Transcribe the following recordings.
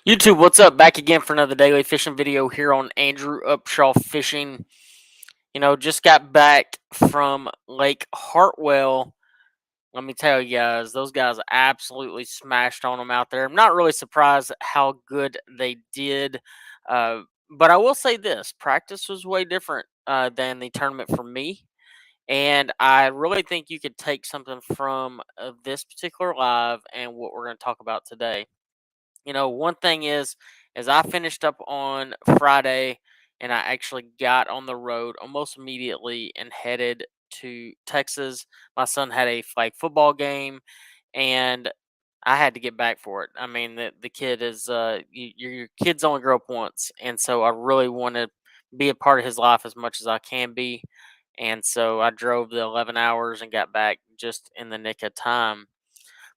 YouTube, what's up? Back again for another daily fishing video here on Andrew Upshaw Fishing. Just got back from Lake Hartwell. Let me tell you guys, those guys absolutely smashed on them out there. I'm not really surprised at how good they did. Uh, but I will say this practice was way different than the tournament for me. And I really think you could take something from this particular live and what we're going to talk about today. One thing is I finished up on Friday and I actually got on the road almost immediately and headed to Texas. My son had a flag football game and I had to get back for it. I mean, the kid is your kids only grow up once, and so I really want to be a part of his life as much as I can be. And so I drove the 11 hours and got back just in the nick of time.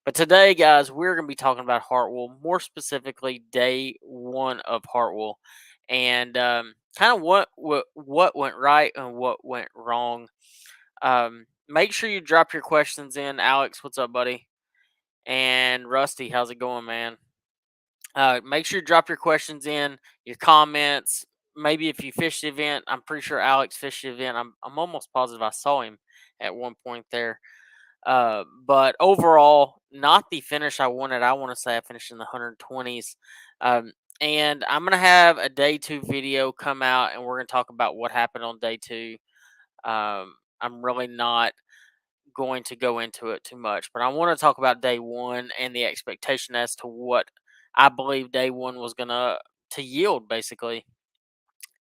But today, guys, we're going to be talking about Hartwell, more specifically, day one of Hartwell, and kind of what went right and what went wrong. Make sure you drop your questions in. Alex, what's up, buddy? And Rusty, how's it going, man? Make sure you drop your questions in, your comments. Maybe if you fished the event, I'm pretty sure Alex fished the event. I'm almost positive I saw him at one point there. But overall, not the finish I wanted. I want to say I finished in the 120s. Um, and I'm going to have a day two video come out and we're going to talk about what happened on day two. I'm really not going to go into it too much, but I want to talk about day one and the expectation as to what I believe day one was going to yield basically.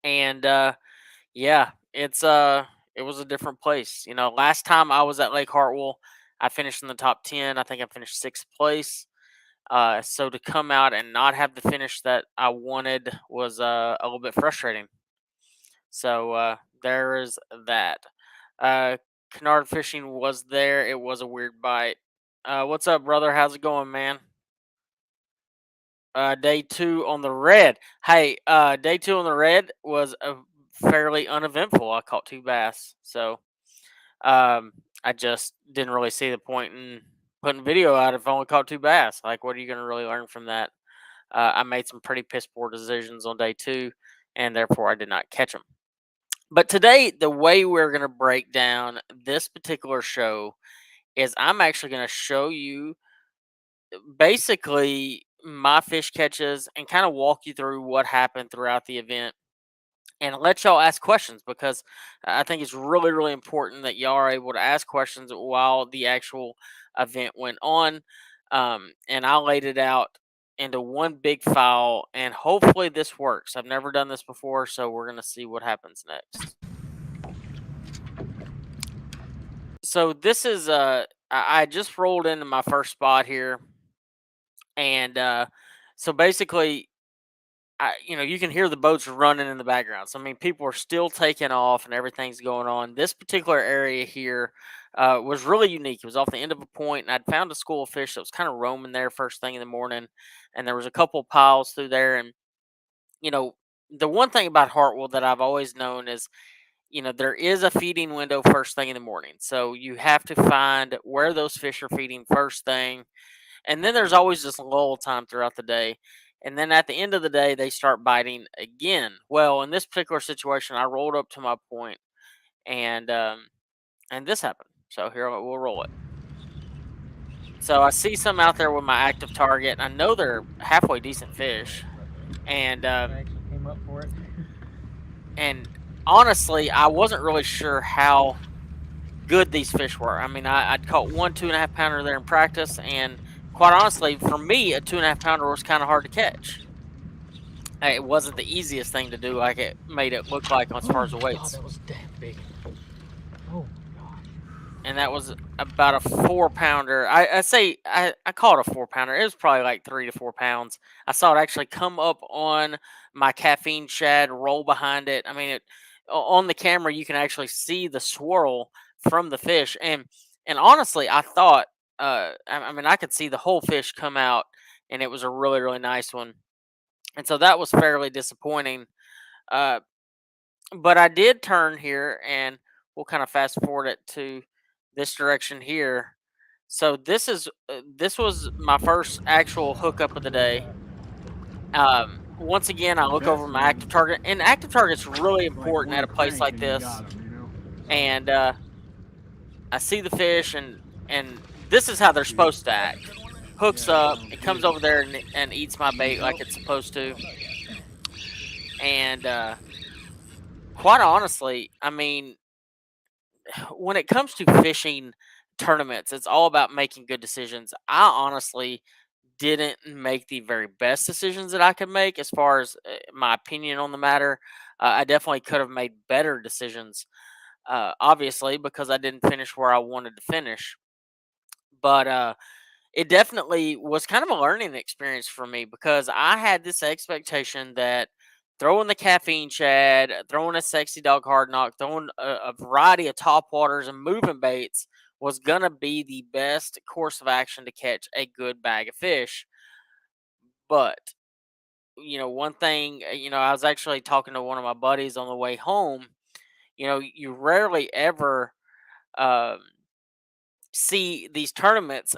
And yeah, it was a different place. Last time I was at Lake Hartwell, I finished in the top 10. I think I finished 6th place. So to come out and not have the finish that I wanted was a little bit frustrating. So there is that. Uh, Canard fishing was there. It was a weird bite. What's up, brother? How's it going, man? Day two on the red. Hey, day two on the red was a fairly uneventful. I caught 2 bass, so um, I just didn't really see the point in putting video out if I only caught 2 bass. Like, what are you going to really learn from that? I made some pretty piss poor decisions on day two, and therefore I did not catch them. But today, the way we're going to break down this particular show is I'm actually going to show you basically my fish catches and kind of walk you through what happened throughout the event and let y'all ask questions because I think it's really, really important that y'all are able to ask questions while the actual event went on. And I laid it out into one big file, and hopefully this works. I've never done this before, so we're going to see what happens next. So this is I just rolled into my first spot here, and so basically you can hear the boats running in the background. So I mean, people are still taking off and everything's going on. This particular area here was really unique. It was off the end of a point, and I'd found a school of fish that was kind of roaming there first thing in the morning, and there was a couple of piles through there. And you know, the one thing about Hartwell that I've always known is there is a feeding window first thing in the morning. So you have to find where those fish are feeding first thing, and then there's always this lull time throughout the day. And then at the end of the day, they start biting again. Well, in this particular situation, I rolled up to my point, and this happened. So here we'll roll it. So I see some out there with my active target. I know they're halfway decent fish, and I actually came up for it. and honestly, I wasn't really sure how good these fish were. I mean, I'd caught one 2.5 pounder there in practice, and quite honestly, for me, a 2.5 pounder was kind of hard to catch. It wasn't the easiest thing to do, like it made it look like as far as the Oh my god, weights. that was damn big. Oh my god. And that was about a 4 pounder. I say I call it a 4 pounder. It was probably like 3 to 4 pounds. I saw it actually come up on my caffeine shad, roll behind it. I mean, on the camera you can actually see the swirl from the fish, and honestly, I thought, I mean, I could see the whole fish come out, and it was a really, really nice one. And so that was fairly disappointing. Uh, but I did turn here, and we'll kind of fast forward it to this direction here. So this was my first actual hookup of the day. Once again, I look over Best my active thing, target, and active target's really like important at one a place crank like and you this. got them, you know? And I see the fish, and this is how they're See? supposed to act. Hooks Yeah, up, sounds it comes good. over there and eats my You need bait like help? it's supposed to. And quite honestly, I mean, when it comes to fishing tournaments, it's all about making good decisions. I honestly didn't make the very best decisions that I could make as far as my opinion on the matter. I definitely could have made better decisions, obviously, because I didn't finish where I wanted to finish. But it definitely was kind of a learning experience for me because I had this expectation that throwing the caffeine shad, throwing a sexy dog hard knock, throwing a variety of top waters and moving baits was gonna be the best course of action to catch a good bag of fish. But one thing, I was actually talking to one of my buddies on the way home. You rarely ever um, see these tournaments.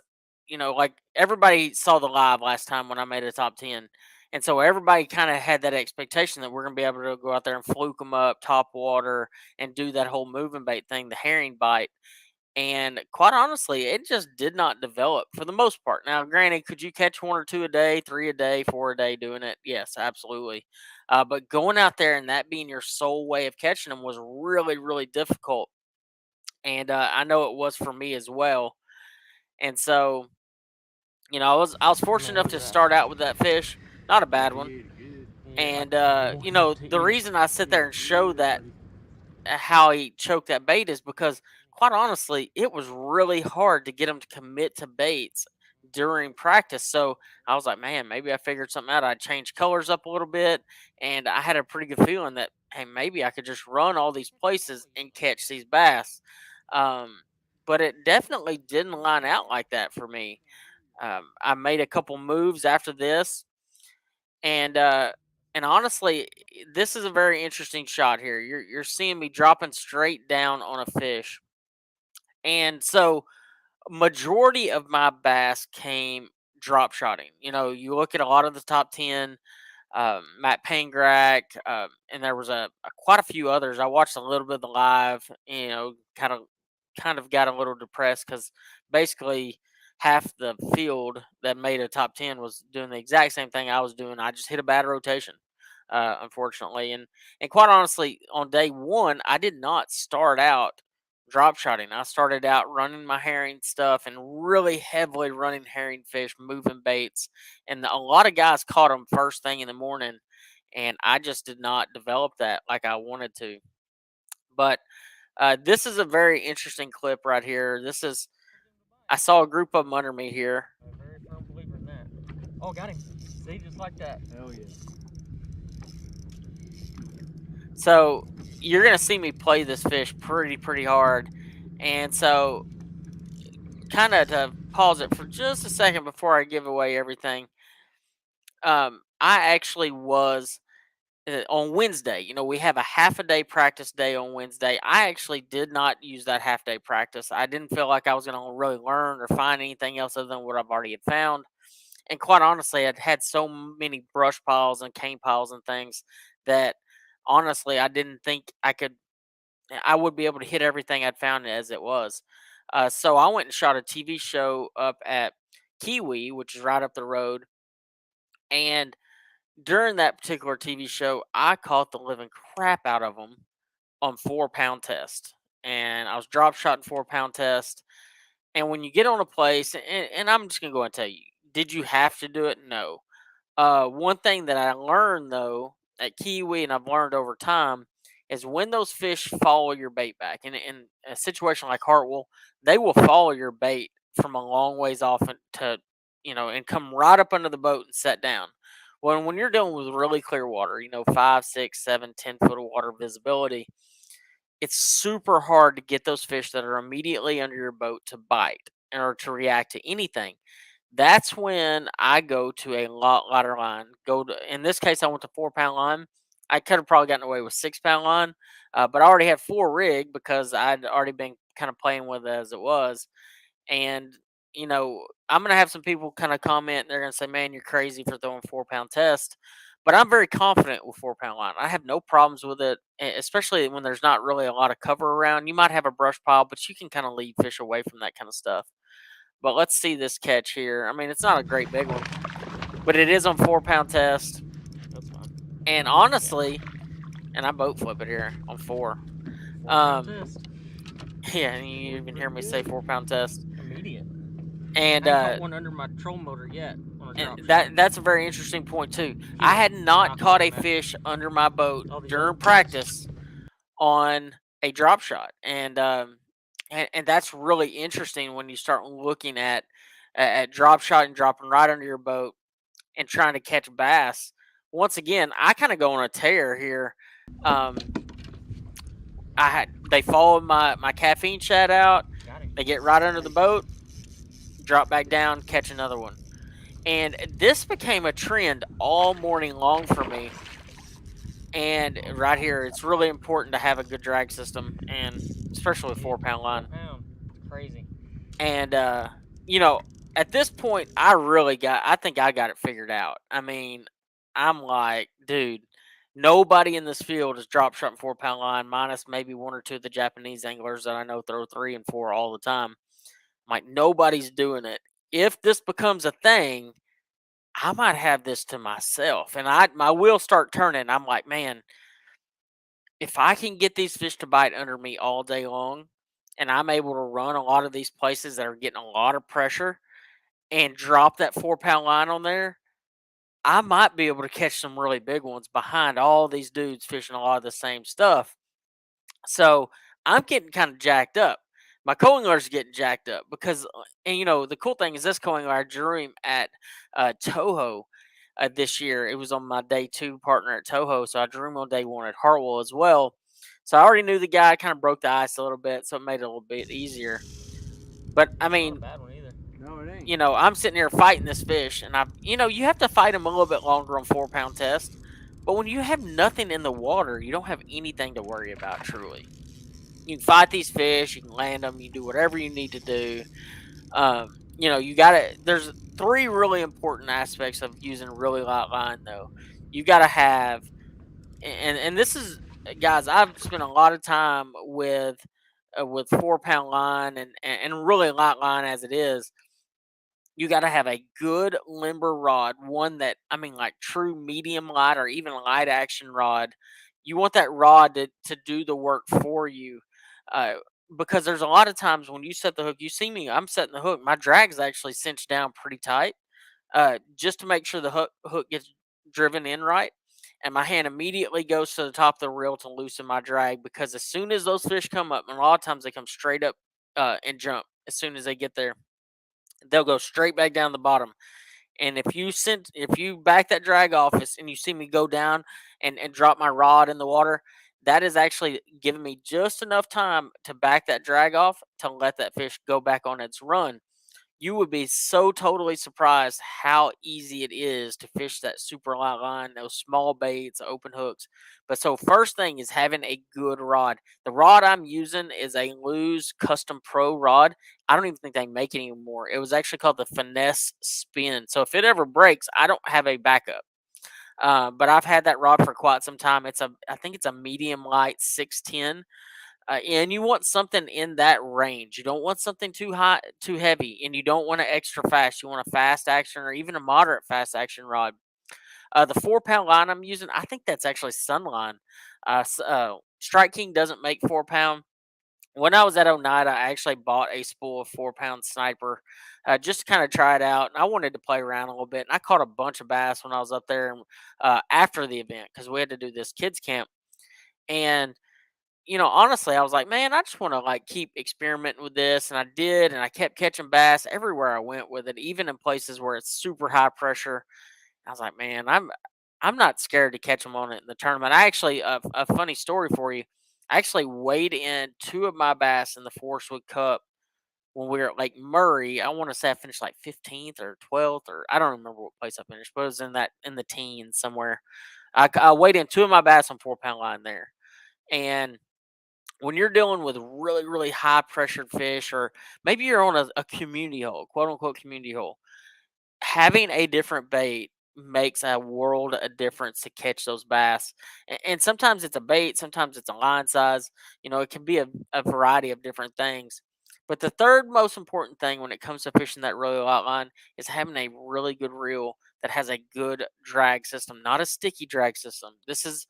Like everybody saw the live last time when I made a top 10. And so everybody kind of had that expectation that we're going to be able to go out there and fluke them up, top water, and do that whole moving bait thing, the herring bite. And quite honestly, it just did not develop for the most part. Now, granted, could you catch one or two a day, three a day, four a day doing it? Yes, absolutely. But going out there and that being your sole way of catching them was really, really difficult. And I know it was for me as well. And so, I was fortunate Yeah, enough look to at that. start out with that fish, not a bad Yeah, one. he ate it good. He ate like And he wanted to the eat. reason I sit He there ate and show good, that buddy. how he choked that bait is because, quite honestly, it was really hard to get him to commit to baits during practice. So I was like, man, maybe I figured something out. I changed colors up a little bit, and I had a pretty good feeling that, hey, maybe I could just run all these places and catch these bass. Um, but it definitely didn't line out like that for me. I made a couple moves after this, and honestly, this is a very interesting shot here. You're seeing me dropping straight down on a fish, and so majority of my bass came drop shotting. You look at a lot of the top 10, Matt Pangrak, and there was quite a few others. I watched a little bit of the live. Kind of got a little depressed because basically half the field that made a top 10 was doing the exact same thing I was doing. I just hit a bad rotation, unfortunately, and quite honestly, on day one, I did not start out drop shotting. I started out running my herring stuff and really heavily running herring fish, moving baits, and a lot of guys caught them first thing in the morning, and I just did not develop that like I wanted to. But this is a very interesting clip right here. I saw a group of them under me here. A very firm believer in that. Oh, got him. See, just like that. Hell yeah. So you're gonna see me play this fish pretty hard, and so kind of to pause it for just a second before I give away everything. I actually was on Wednesday. We have a half a day practice day on Wednesday. I actually did not use that half day practice. I didn't feel like I was going to really learn or find anything else other than what I've already had found. And quite honestly, I'd had so many brush piles and cane piles and things that honestly I didn't think I would be able to hit everything I'd found as it was. So I went and shot a TV show up at Kiwi, which is right up the road, and during that particular TV show, I caught the living crap out of them on 4 pound test. And I was drop shotting 4 pound test. And when you get on a place, and I'm just going to go and tell you, did you have to do it? No. One thing that I learned though at Kiwi, and I've learned over time, is when those fish follow your bait back. And in a situation like Hartwell, they will follow your bait from a long ways off and come right up under the boat and set down. Well, when you're dealing with really clear water, 5, 6, 7, 10 foot of water visibility, it's super hard to get those fish that are immediately under your boat to bite or to react to anything. That's when I go to a lot lighter line. In this case, I went to 4 pound line. I could have probably gotten away with 6 pound line, but I already had 4 rig because I'd already been kind of playing with it as it was. And, I'm gonna have some people kind of comment. And they're gonna say, "Man, you're crazy for throwing 4 pound test." But I'm very confident with 4 pound line. I have no problems with it, especially when there's not really a lot of cover around. You might have a brush pile, but you can kind of lead fish away from that kind of stuff. But let's see this catch here. I mean, it's not a great big one, but it is on 4 pound test. That's fine. And Yeah. honestly, and I boat flip it here on 4. 4 pound Um, test. yeah, and you even hear me say 4 pound test. Immediate. And I ain't caught one under my troll motor yet on a and drop shot. that's a very interesting point too. I Yeah. had not Knock on caught wood, a man. fish under my boat All these other during fish. practice on a drop shot, and that's really interesting when you start looking at drop shot and dropping right under your boat and trying to catch bass. Once again, I kind of go on a tear here. Um, they follow my caffeine shad out. Got him. They get right under the boat, drop back down, catch another one. And this became a trend all morning long for me. And right here, it's really important to have a good drag system, and especially with Yeah. 4 pound line. 4 pound. Crazy. And you know, at this point, I think I got it figured out. I mean, I'm like, dude, nobody in this field is drop shotting 4 pound line, minus maybe one or two of the Japanese anglers that I know throw 3 and 4 all the time. I'm like, nobody's doing it. If this becomes a thing, I might have this to myself. And my wheels start turning. I'm like, man, if I can get these fish to bite under me all day long, and I'm able to run a lot of these places that are getting a lot of pressure and drop that 4 pound line on there, I might be able to catch some really big ones behind all these dudes fishing a lot of the same stuff. So I'm getting kind of jacked up. My co-angler's getting jacked up because, and the cool thing is this co-angler, I drew him at Toho this year. It was on my day 2 partner at Toho, so I drew him on day 1 at Hartwell as well. So I already knew the guy. Kind of broke the ice a little bit, so it made it a little bit easier. But I Not a mean, bad one either. No, it ain't. I'm sitting here fighting this fish, and you have to fight him a little bit longer on 4 pound test. But when you have nothing in the water, you don't have anything to worry about truly. You can fight these fish, you can land them, you can do whatever you need to do. You got to. There's 3 really important aspects of using really light line, though. You got to have, and this is, guys. I've spent a lot of time with 4 pound line and really light line as it is. You got to have a good limber rod, one that, I mean, like true medium light or even light action rod. You want that rod to do the work for you. Uh, because there's a lot of times when you set the hook, you see me, I'm setting the hook. My drag's actually cinched down pretty tight, just to make sure the hook gets driven in right. And my hand immediately goes to the top of the reel to loosen my drag, because as soon as those fish come up, and a lot of times they come straight up and jump as soon as they get there, they'll go straight back down the bottom. And if you back that drag off and you see me go down and drop my rod in the water, that is actually giving me just enough time to back that drag off to let that fish go back on its run. You would be so totally surprised how easy it is to fish that super light line, those small baits, open hooks. But so first thing is having a good rod. The rod I'm using is a Lew's Custom Pro rod. I don't even think they make it anymore. It was actually called the Finesse Spin. So if it ever breaks, I don't have a backup. But I've had that rod for quite some time. I think it's a medium light 610. And you want something in that range. You don't want something too high, too heavy, and you don't want it extra fast. You want a fast action or even a moderate fast action rod. The 4 pound line I'm using, I think that's actually Sunline. Strike King doesn't make 4 pound. When I was at Oneida, I actually bought a spool of 4 pound sniper, just to kind of try it out. And I wanted to play around a little bit. And I caught a bunch of bass when I was up there after the event, because we had to do this kids camp. And honestly, I was like, man, I just want to like keep experimenting with this, and I did, and I kept catching bass everywhere I went with it, even in places where it's super high pressure. I was like, man, I'm not scared to catch them on it in the tournament. I actually, a funny story for you. I actually weighed in 2 of my bass in the Forest Wood Cup when we were at Lake Murray. I want to say I finished like 15th or 12th, or I don't remember what place I finished, but it was in the teens somewhere. I weighed in 2 of my bass on 4 pound line there, and when you're dealing with really, really high pressured fish, or maybe you're on a community hole, quote unquote community hole, having a different bait makes a world of difference to catch those bass. And sometimes it's a bait, sometimes it's a line size. It can be a variety of different things. But the third most important thing when it comes to fishing that really light line is having a really good reel that has a good drag system, not a sticky drag system. This is,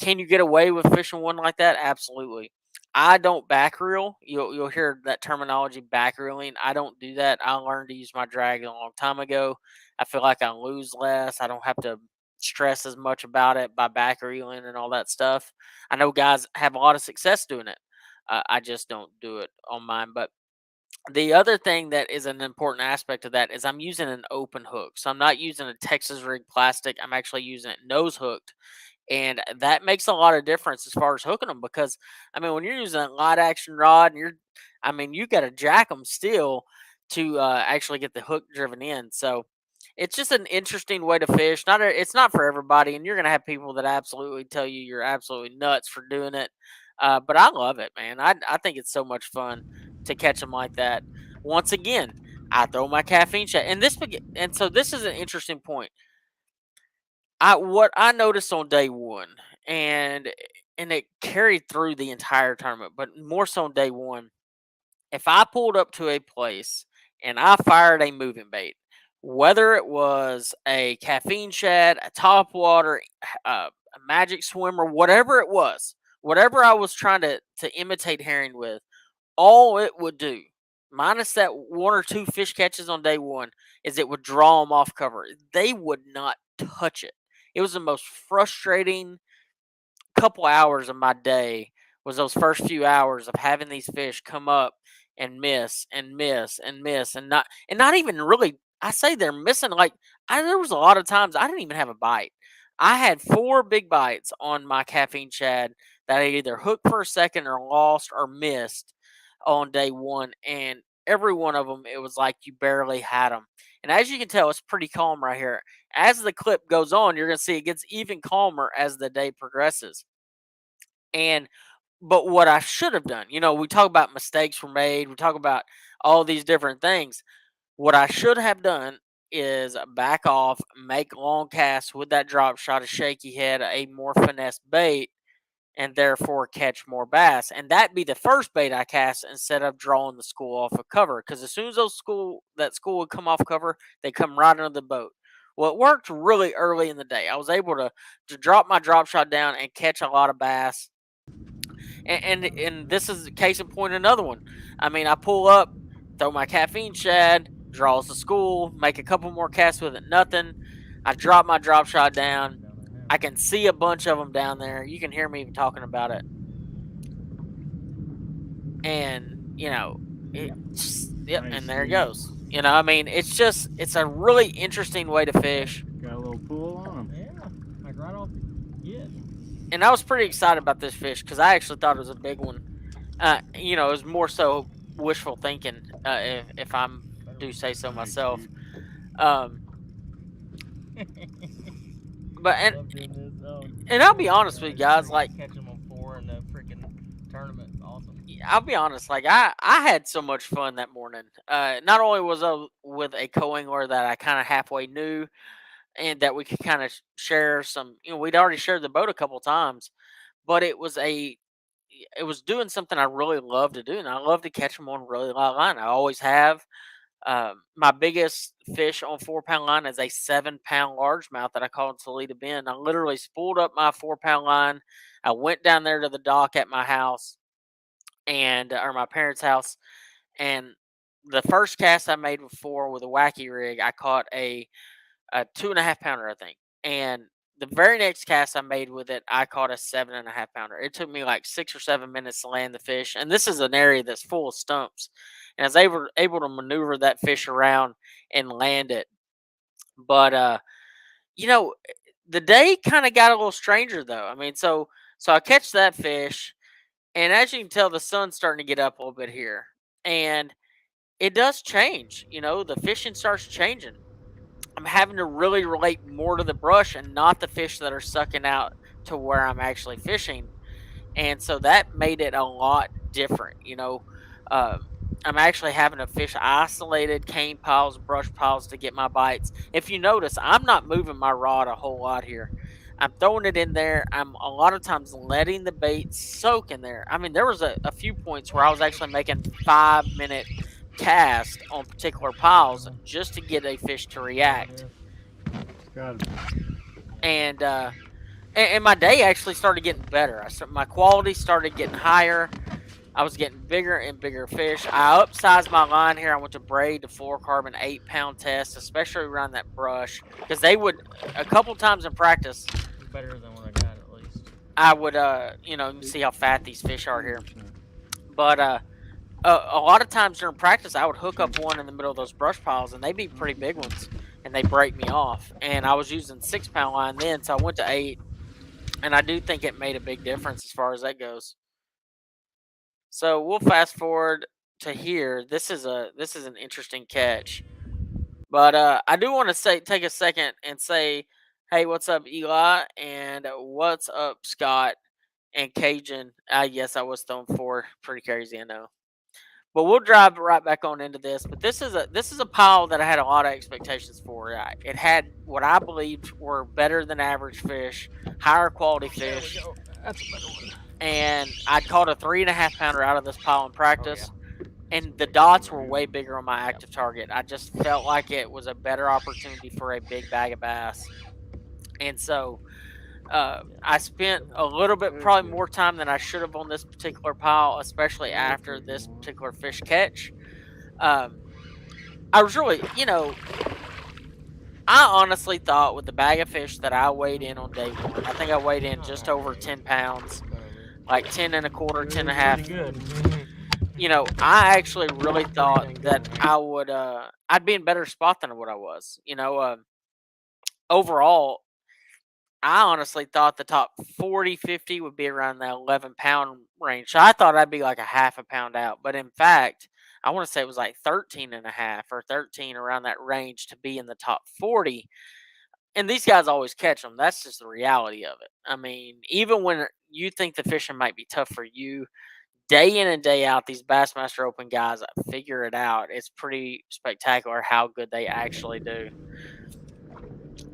can you get away with fishing one like that? Absolutely. I don't back reel. You'll hear that terminology, back reeling. I don't do that. I learned to use my drag a long time ago. I feel like I lose less. I don't have to stress as much about it by back reeling and all that stuff. I know guys have a lot of success doing it. I just don't do it on mine. But the other thing that is an important aspect of that is I'm using an open hook. So I'm not using a Texas rig plastic. I'm actually using it nose hooked, and that makes a lot of difference as far as hooking them, because I mean, when you're using a light action rod and you got to jack them still to actually get the hook driven in. So it's just an interesting way to fish. It's not for everybody, and you're gonna have people that absolutely tell you you're absolutely nuts for doing it. But I love it, man. I think it's so much fun to catch them like that. Once again, I throw my caffeine shot, and so this is an interesting point. What I noticed on day one, and it carried through the entire tournament, but more so on day one. If I pulled up to a place and I fired a moving bait, whether it was a caffeine shad, a top water, a magic swimmer, whatever it was, whatever I was trying to imitate herring with, all it would do, minus that one or two fish catches on day one, is it would draw them off cover. They would not touch it. It was the most frustrating couple hours of my day, was those first few hours of having these fish come up and miss and miss and miss, and not even really. I say they're missing, like, there was a lot of times I didn't even have a bite. I had four big bites on my caffeine shad that I either hooked for a second or lost or missed on day one, and every one of them, it was like you barely had them. And as you can tell, it's pretty calm right here. As the clip goes on, you're going to see it gets even calmer as the day progresses. And but what I should have done, we talk about mistakes were made, we talk about all these different things. What I should have done is back off, make long casts with that drop shot, a shaky head, a more finesse bait, and therefore catch more bass. And that be the first bait I cast instead of drawing the school off of cover. Because as soon as that school would come off cover, they come right under the boat. Well, it worked really early in the day. I was able to drop my drop shot down and catch a lot of bass. And this is case in point, another one. I mean, I pull up, throw my caffeine shad, draws the school, make a couple more casts with it, nothing. I drop my drop shot down. I can see a bunch of them down there. You can hear me even talking about it. And, yep, Nice, and there it dude. goes. I mean, it's a really interesting way to fish. Got a little pool on them. Yeah, like right off. Yes. And I was pretty excited about this fish because I actually thought it was a big one. It was more so wishful thinking, if I do say so Nice, myself. dude. Um, but and Love doing this. and I'll be honest with you guys, like, catch them on 4 in the freaking tournament. Awesome. I'll be honest, like, I had so much fun that morning. Not only was I with a co-angler that I kind of halfway knew, and that we could kind of share some. We'd already shared the boat a couple times, but it was doing something I really love to do, and I love to catch them on really light line. I always have. My biggest fish on 4 pound line is a 7 pound largemouth that I caught in Toledo Bend. I literally spooled up my 4 pound line. I went down there to the dock at my house or my parents' house, and the first cast I made before with a wacky rig, I caught a 2.5 pounder, I think. And the very next cast I made with it, I caught a 7.5 pounder. It took me like 6 or 7 minutes to land the fish. And this is an area that's full of stumps. And I was able to maneuver that fish around and land it. But the day kind of got a little stranger though. I mean, so I catch that fish, and as you can tell, the sun's starting to get up a little bit here. And it does change. The fishing starts changing. I'm having to really relate more to the brush and not the fish that are sucking out to where I'm actually fishing. and so that made it a lot different. Um, I'm actually having to fish isolated cane piles, brush piles to get my bites. If you notice, I'm not moving my rod a whole lot here. I'm throwing it in there. I'm a lot of times letting the bait soak in there. I mean, there was a few points where I was actually making 5 minute cast on particular piles just to get a fish to react. It's gotta be. And and my day actually started getting better. My quality started getting higher. I was getting bigger and bigger fish. I upsized my line here. I went to braid to fluorocarbon 8 pound test, especially around that brush, because they would a couple times in practice. Better than what I got at least. I would you can see how fat these fish are here. 100%. But a lot of times during practice, I would hook up one in the middle of those brush piles, and they'd be pretty big ones, and they break me off. And I was using 6 pound line then, so I went to 8, and I do think it made a big difference as far as that goes. So we'll fast forward to here. This is an interesting catch, but I do want to take a second and say, hey, what's up, Eli, and what's up, Scott and Cajun? Yes, I was throwing 4. Pretty crazy, I know. But we'll drive right back on into this. But this is a pile that I had a lot of expectations for. It had what I believed were better than average fish, higher quality fish, There we go. That's a better one. and I'd caught a 3.5 pounder out of this pile in practice. Oh, And the dots were way bigger on my active target. I just felt like it was a better opportunity for a big bag of bass. And so I spent a little bit, probably more time than I should have on this particular pile, especially after this particular fish catch. Um, I was really, I honestly thought with the bag of fish that I weighed in on day one, I think I weighed in just over 10 pounds, like 10 and a quarter, 10 and a half. Pretty good. I actually really thought that I'd be in better spot than what I was. Overall, I honestly thought the top 40, 50 would be around the 11 pound range. So I thought I'd be like a half a pound out. But in fact, I want to say it was like 13 and a half or 13 around that range to be in the top 40. And these guys always catch them. That's just the reality of it. I mean, even when you think the fishing might be tough for you, day in and day out, these Bassmaster Open guys figure it out. It's pretty spectacular how good they actually do.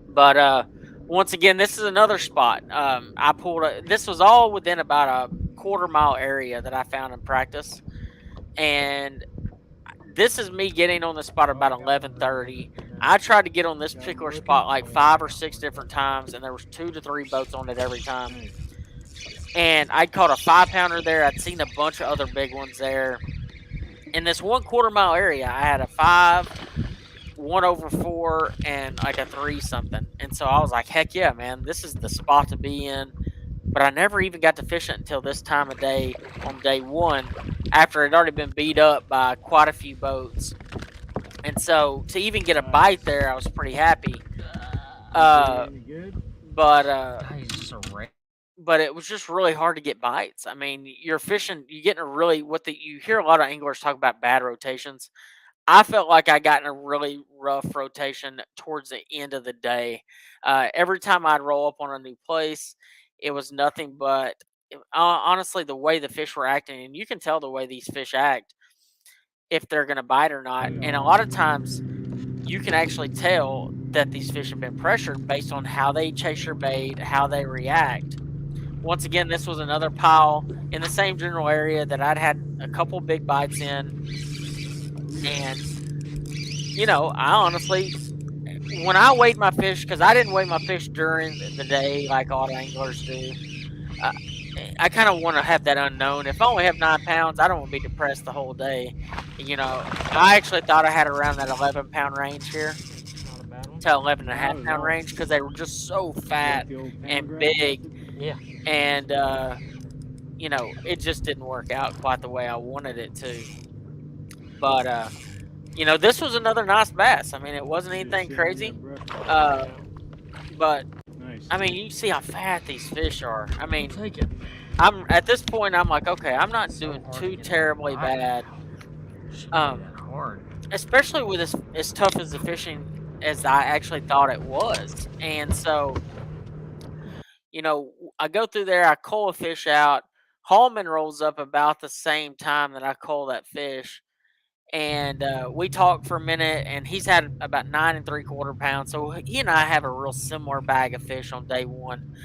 But once again, this is another spot. I pulled this was all within about a quarter-mile area that I found in practice, and this is me getting on the spot about 11:30. I tried to get on this particular spot like 5 or 6 different times, and there was 2 to 3 boats on it every time. And I caught a 5 pounder there. I'd seen a bunch of other big ones there. In this 1/4 mile area, I had a 5, 1/4, and like a 3 something. And so I was like, heck yeah, man, this is the spot to be in. But I never even got to fish it until this time of day on day one, after it had already been beat up by quite a few boats. And so to even get a bite there, I was pretty happy. But He's just a wreck. but it was just really hard to get bites. I mean, you're getting a really you hear a lot of anglers talk about bad rotations. I felt like I got in a really rough rotation towards the end of the day. Every time I'd roll up on a new place, it was nothing but honestly the way the fish were acting, and you can tell the way these fish act if they're going to bite or not. And a lot of times, you can actually tell that these fish have been pressured based on how they chase your bait, how they react. Once again, this was another pile in the same general area that I'd had a couple big bites in. And, I honestly, when I weighed my fish, because I didn't weigh my fish during the day like all the anglers do, I kind of want to have that unknown. If I only have 9 pounds, I don't want to be depressed the whole day. I actually thought I had around that 11 pound range here Not a bad one. to 11.5 pound range because they were just so fat and big. Yeah. And, it just didn't work out quite the way I wanted it to. But, this was another nice bass. I mean, it wasn't anything crazy. But, I mean, you see how fat these fish are. I mean, Take it. I'm at this point, I'm like, okay, I'm not doing too terribly bad. Hard. Especially with as tough as the fishing as I actually thought it was. And so, I go through there, I cull a fish out, Hallman rolls up about the same time that I call that fish, and we talked for a minute, and he's had about 9 3/4 pounds. So he and I have a real similar bag of fish on day one.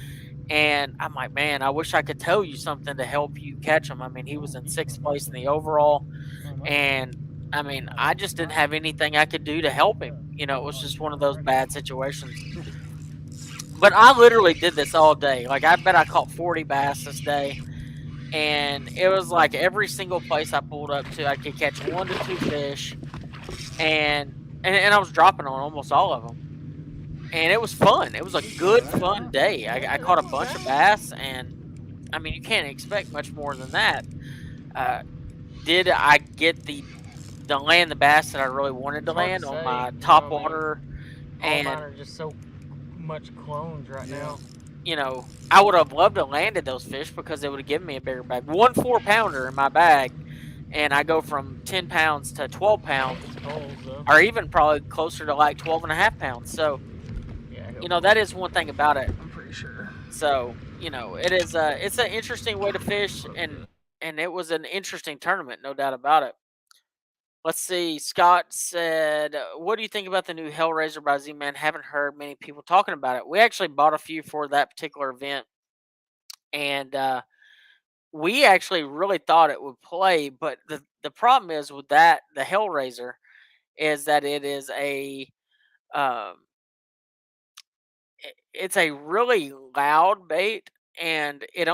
And I'm like, man, I wish I could tell you something to help you catch him. I mean, he was in sixth place in the overall, and I mean, I just didn't have anything I could do to help him. It was just one of those bad situations. But I literally did this all day. Like, I bet I caught 40 bass this day. And it was like every single place I pulled up to, I could catch 1 to 2 fish. And I was dropping on almost all of them. And it was fun. It was a good, fun day. I caught a bunch of bass. And I mean, you can't expect much more than that. Uh, did I get the land the bass that I really wanted to It's hard to land on say. my You know top what I mean? water? All mine And are just so much clones right now. I would have loved to landed those fish because it would have given me a bigger bag. 1 4 pounder in my bag, and I go from 10 pounds to 12 pounds, Holes though. or even probably closer to like 12 and a half pounds. So Yeah. that is one thing about it. I'm pretty sure. So it is it's an interesting way to fish, and it was an interesting tournament, no doubt about it. Let's see. Scott said, "What do you think about the new Hellraiser by Z-Man? Haven't heard many people talking about it. We actually bought a few for that particular event, and we actually really thought it would play. But the problem is with that, the Hellraiser, is that it is um, it's a really loud bait, and it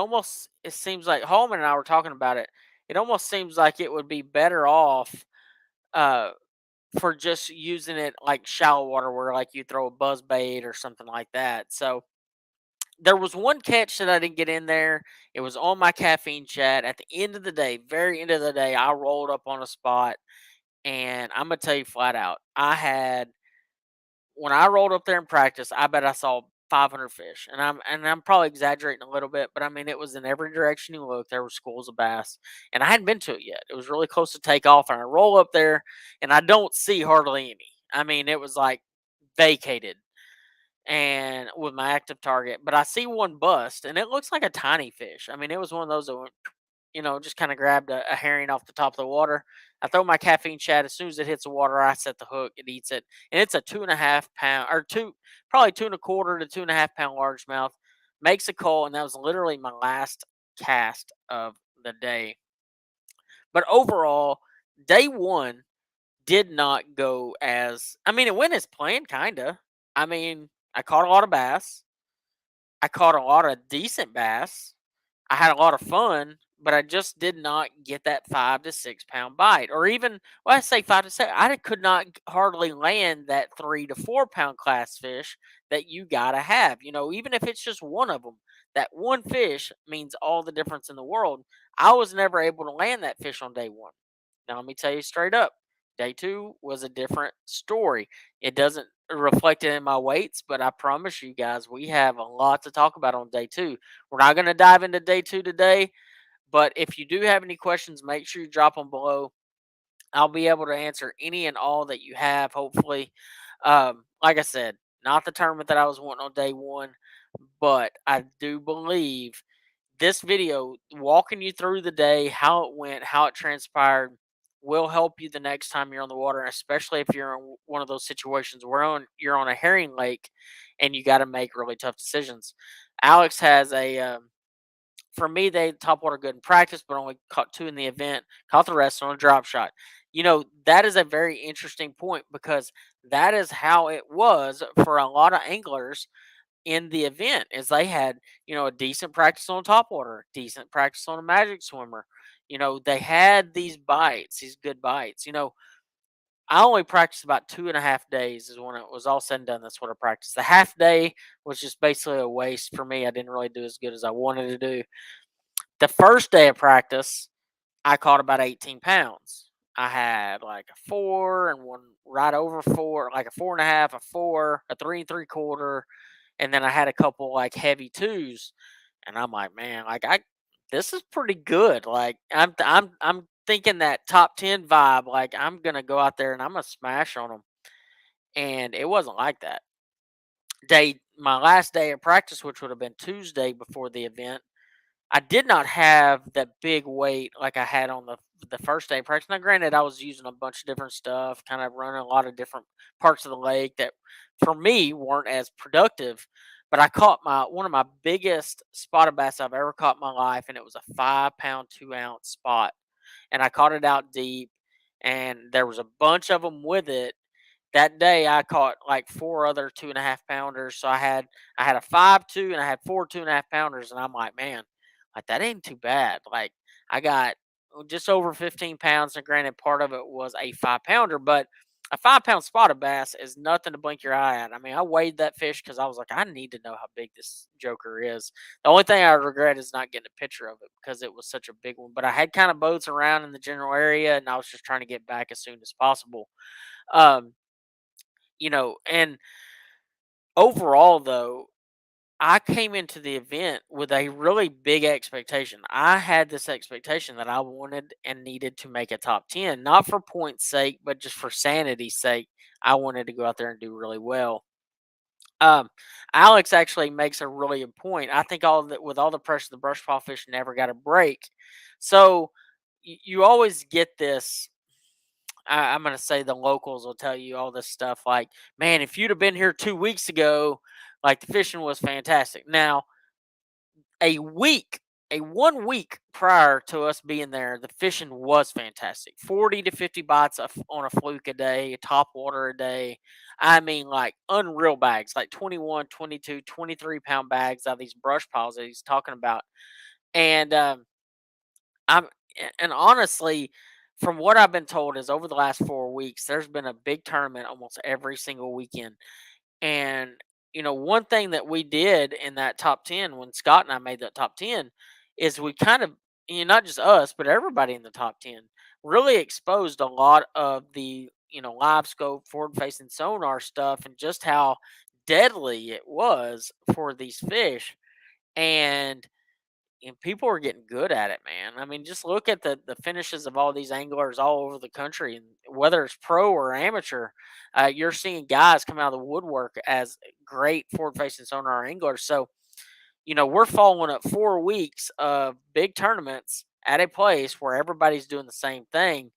seems like Holman and I were talking about it. It almost seems like it would be better off." Uh, for just using it like shallow water where like you throw a buzz bait or something like that. So there was one catch that I didn't get in there. It was on my caffeine chat. At the end of the day, very end of the day, I rolled up on a spot, and I'm gonna tell you flat out, when I rolled up there in practice, I bet I saw 500 fish, and I'm probably exaggerating a little bit, but I mean it was in every direction you looked. There were schools of bass, and I hadn't been to it yet. It was really close to take off, and I roll up there, and I don't see hardly any. I mean, it was like vacated, and with my active target, but I see one bust, and it looks like a tiny fish. I mean, it was one of those that went, just kind of grabbed a herring off the top of the water. I throw my caffeine shad. As soon as it hits the water, I set the hook. It eats it, and it's a 2.5 pound or probably 2 1/4 to 2.5 pound largemouth. Makes a call, and that was literally my last cast of the day. But overall, day one did not go as I mean, it went as planned, kinda. I mean, I caught a lot of bass. I caught a lot of decent bass. I had a lot of fun, but I just did not get that 5 to 6 pound bite, or even well, I say 5 to 6. I could not hardly land that 3 to 4 pound class fish that you gotta have. Even if it's just one of them, that one fish means all the difference in the world. I was never able to land that fish on day one. Now, let me tell you straight up, day two was a different story. It doesn't reflect it in my weights, but I promise you guys, we have a lot to talk about on day two. We're not going to dive into day two today, but if you do have any questions, make sure you drop them below. I'll be able to answer any and all that you have, hopefully. Like I said, not the tournament that I was wanting on day one, but I do believe this video walking you through the day, how it went, how it transpired, will help you the next time you're on the water, especially if you're in one of those situations where you're on a herring lake and you got to make really tough decisions. Alex has for me, they top water good in practice, but only caught two in the event, caught the rest on a drop shot. That is a very interesting point because that is how it was for a lot of anglers in the event is they had, a decent practice on top water, decent practice on a magic swimmer. They had these bites, these good bites. I only practiced about 2.5 days is when it was all said and done. That's what I practiced. The half day was just basically a waste for me. I didn't really do as good as I wanted to do. The first day of practice, I caught about 18 pounds. I had like a four and one right over four, like a 4.5, a four, a 3 3/4, and then I had a couple like heavy twos, and I'm like, man, like this is pretty good. Like I'm thinking that top 10 vibe. Like I'm gonna go out there and I'm gonna smash on them, and it wasn't like that. My last day of practice, which would have been Tuesday before the event, I did not have that big weight like I had on the first day of practice. Now, granted, I was using a bunch of different stuff, kind of running a lot of different parts of the lake that for me weren't as productive. But I caught my one of my biggest spotted bass I've ever caught in my life, and it was a 5 pound, 2 ounce spot, and I caught it out deep, and there was a bunch of them with it. That day I caught like four other 2.5 pounders. So I had a 5 2 and I had four 2.5 pounders, and I'm like, man, like that ain't too bad. Like I got just over 15 pounds, and granted, part of it was a 5 pounder, but a 5 pound spotted bass is nothing to blink your eye at. I mean, I weighed that fish because I was like, I need to know how big this joker is. The only thing I regret is not getting a picture of it because it was such a big one. But I had kind of boats around in the general area, and I was just trying to get back as soon as possible. Um, and overall, though, I came into the event with a really big expectation. I had this expectation that I wanted and needed to make a top 10, not for points' sake, but just for sanity's sake. I wanted to go out there and do really well. Um, Alex actually makes a really good point. I think all that with all the pressure, the brush pile fish never got a break. So you always get this. I'm gonna say the locals will tell you all this stuff like, man, if you'd have been here 2 weeks ago, like the fishing was fantastic. Now, a week, a 1 week prior to us being there, the fishing was fantastic. 40 to 50 bites on a fluke a day, top water a day. I mean, like unreal bags, like 21, 22, 23 pound bags out of these brush piles that he's talking about. And I'm and honestly, from what I've been told, is over the last 4 weeks, there's been a big tournament almost every single weekend. And one thing that we did in that top 10 when Scott and I made that top 10 is we kind of, not just us, but everybody in the top 10 really exposed a lot of the live scope, forward facing sonar stuff, and just how deadly it was for these fish. And people are getting good at it, man. I mean, just look at the finishes of all these anglers all over the country, and whether it's pro or amateur, you're seeing guys come out of the woodwork as great forward-facing sonar anglers. So, we're following up 4 weeks of big tournaments at a place where everybody's doing the same thing.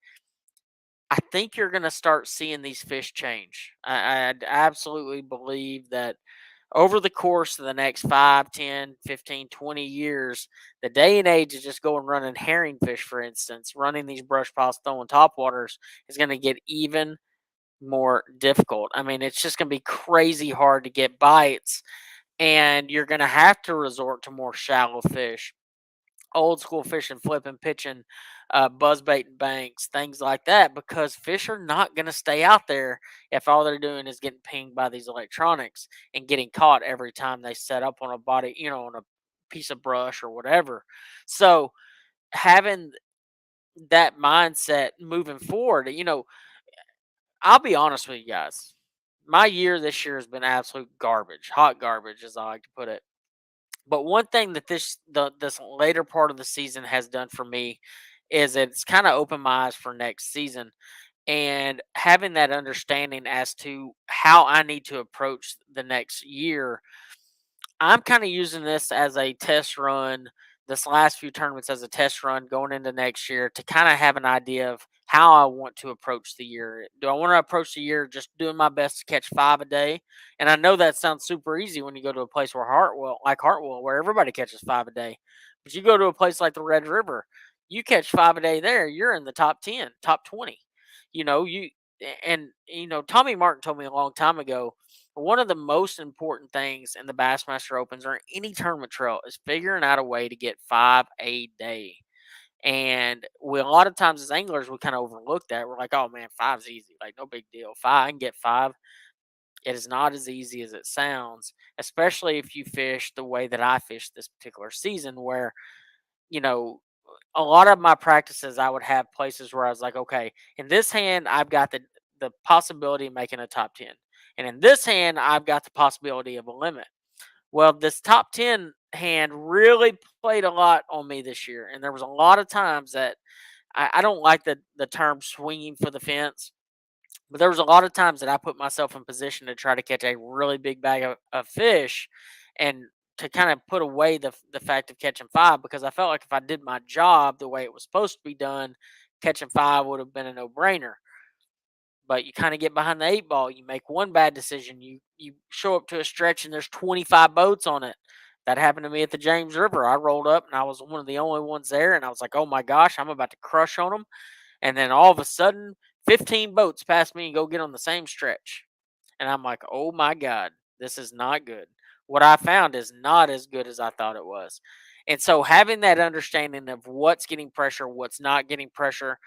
I think you're going to start seeing these fish change. I absolutely believe that over the course of the next 5, 10, 15, 20 years, the day and age of just going running herring fish, for instance, running these brush piles, throwing top waters is going to get even more difficult. I mean, it's just going to be crazy hard to get bites, and you're going to have to resort to more shallow fish, old school fishing, flipping, pitching, buzz baiting banks, things like that, because fish are not going to stay out there if all they're doing is getting pinged by these electronics and getting caught every time they set up on a body, on a piece of brush or whatever. So having that mindset moving forward, I'll be honest with you guys. My year this year has been absolute garbage, hot garbage, as I like to put it. But one thing that this later part of the season has done for me is it's kind of opened my eyes for next season, and having that understanding as to how I need to approach the next year. I'm kind of using this as a test run, this last few tournaments as a test run going into next year to kind of have an idea of how I want to approach the year. Do I want to approach the year just doing my best to catch five a day? And I know that sounds super easy when you go to a place where Hartwell, where everybody catches five a day. But you go to a place like the Red River, you catch five a day there, you're in the top 10, top 20. You know, you Tommy Martin told me a long time ago, one of the most important things in the Bassmaster Opens or any tournament trail is figuring out a way to get five a day. And we a lot of times as anglers we kind of overlook that. We're like, oh man, five's easy, like no big deal. Five, I can get five. It is not as easy as it sounds, especially if you fish the way that I fished this particular season, where you know a lot of my practices, I would have places where I was like, okay, in this hand, I've got the possibility of making a top 10. And in this hand, I've got the possibility of a limit. Well, this top 10 hand really played a lot on me this year. And there was a lot of times that I don't like the term swinging for the fence, but there was a lot of times that I put myself in position to try to catch a really big bag of fish. And to kind of put away the fact of catching five, because I felt like if I did my job the way it was supposed to be done, catching five would have been a no brainer. But you kind of get behind the eight ball. You make one bad decision. You show up to a stretch and there's 25 boats on it. That happened to me at the James River. I rolled up and I was one of the only ones there, and I was like, "Oh my gosh, I'm about to crush on them." And then all of a sudden, 15 boats pass me and go get on the same stretch. And I'm like, "Oh my god, this is not good." What I found is not as good as I thought it was. And so having that understanding of what's getting pressure, what's not getting pressure,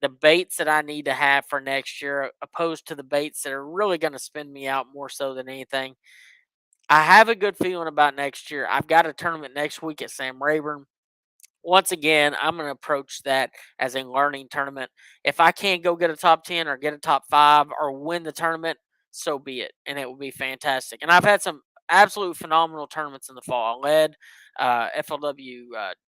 the baits that I need to have for next year, opposed to the baits that are really going to spin me out more so than anything. I have a good feeling about next year. I've got a tournament next week at Sam Rayburn. Once again, I'm going to approach that as a learning tournament. If I can't go get a top 10 or get a top 5 or win the tournament, so be it. And it will be fantastic. And I've had some absolute phenomenal tournaments in the fall. I led FLW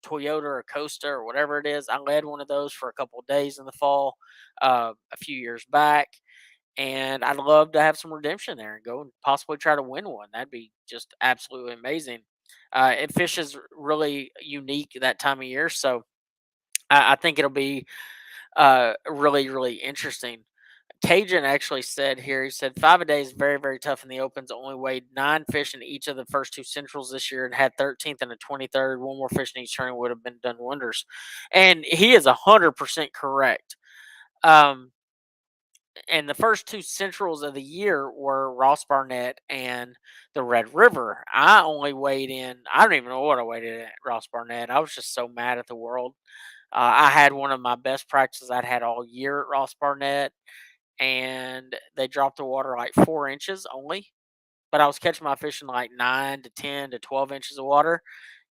Toyota or Costa or whatever it is. I led one of those for a couple of days in the fall a few years back. And I'd love to have some redemption there and go and possibly try to win one. That'd be just absolutely amazing. It fishes really unique that time of year, so I think it'll be really, really interesting. Cajun actually said here, he said 5 a day is very, very tough in the opens. Only weighed 9 fish in each of the first two centrals this year and had 13th and a 23rd. One more fish in each tournament would have been done wonders. And he is 100% correct. And the first two centrals of the year were Ross Barnett and the Red River. I only weighed in, I don't even know what I weighed in at Ross Barnett. I was just so mad at the world. I had one of my best practices I'd had all year at Ross Barnett, and they dropped the water like 4 inches only. But I was catching my fish in like 9 to 10 to 12 inches of water,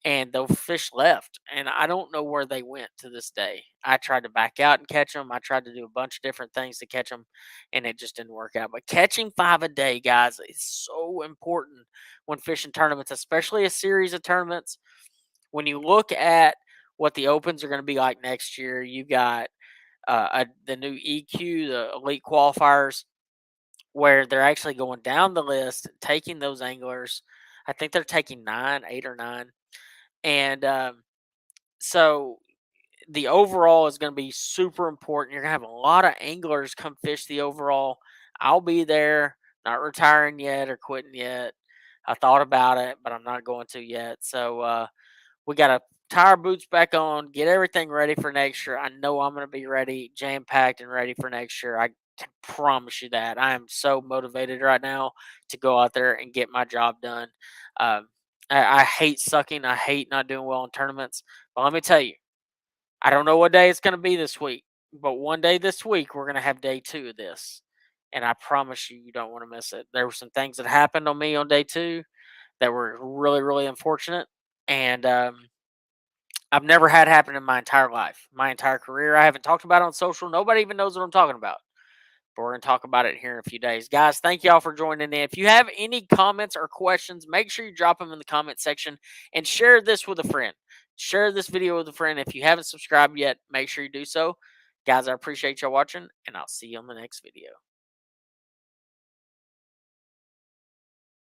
and the fish left, and I don't know where they went to this day. I tried to back out and catch them. I tried to do a bunch of different things to catch them, and it just didn't work out. But catching 5 a day, guys, is so important when fishing tournaments, especially a series of tournaments. When you look at what the opens are going to be like next year, you got the new EQ, the elite qualifiers, where they're actually going down the list, taking those anglers. I think they're taking 9, 8 or 9, and so the overall is going to be super important. You're going to have a lot of anglers come fish the overall. I'll be there, not retiring yet or quitting yet. I thought about it, but I'm not going to yet. So we got to tie our boots back on, get everything ready for next year. I know I'm going to be ready, jam packed, and ready for next year. I can promise you that. I am so motivated right now to go out there and get my job done. Um, I hate sucking. I hate not doing well in tournaments. But let me tell you, I don't know what day it's going to be this week, but one day this week, we're going to have day 2 of this. And I promise you, you don't want to miss it. There were some things that happened on me on day 2 that were really, really unfortunate. And I've never had happen in my entire life, my entire career. I haven't talked about it on social. Nobody even knows what I'm talking about. But we're going to talk about it here in a few days. Guys, thank y'all for joining in. If you have any comments or questions, make sure you drop them in the comment section and share this with a friend. Share this video with a friend. If you haven't subscribed yet, make sure you do so. Guys, I appreciate y'all watching, and I'll see you on the next video.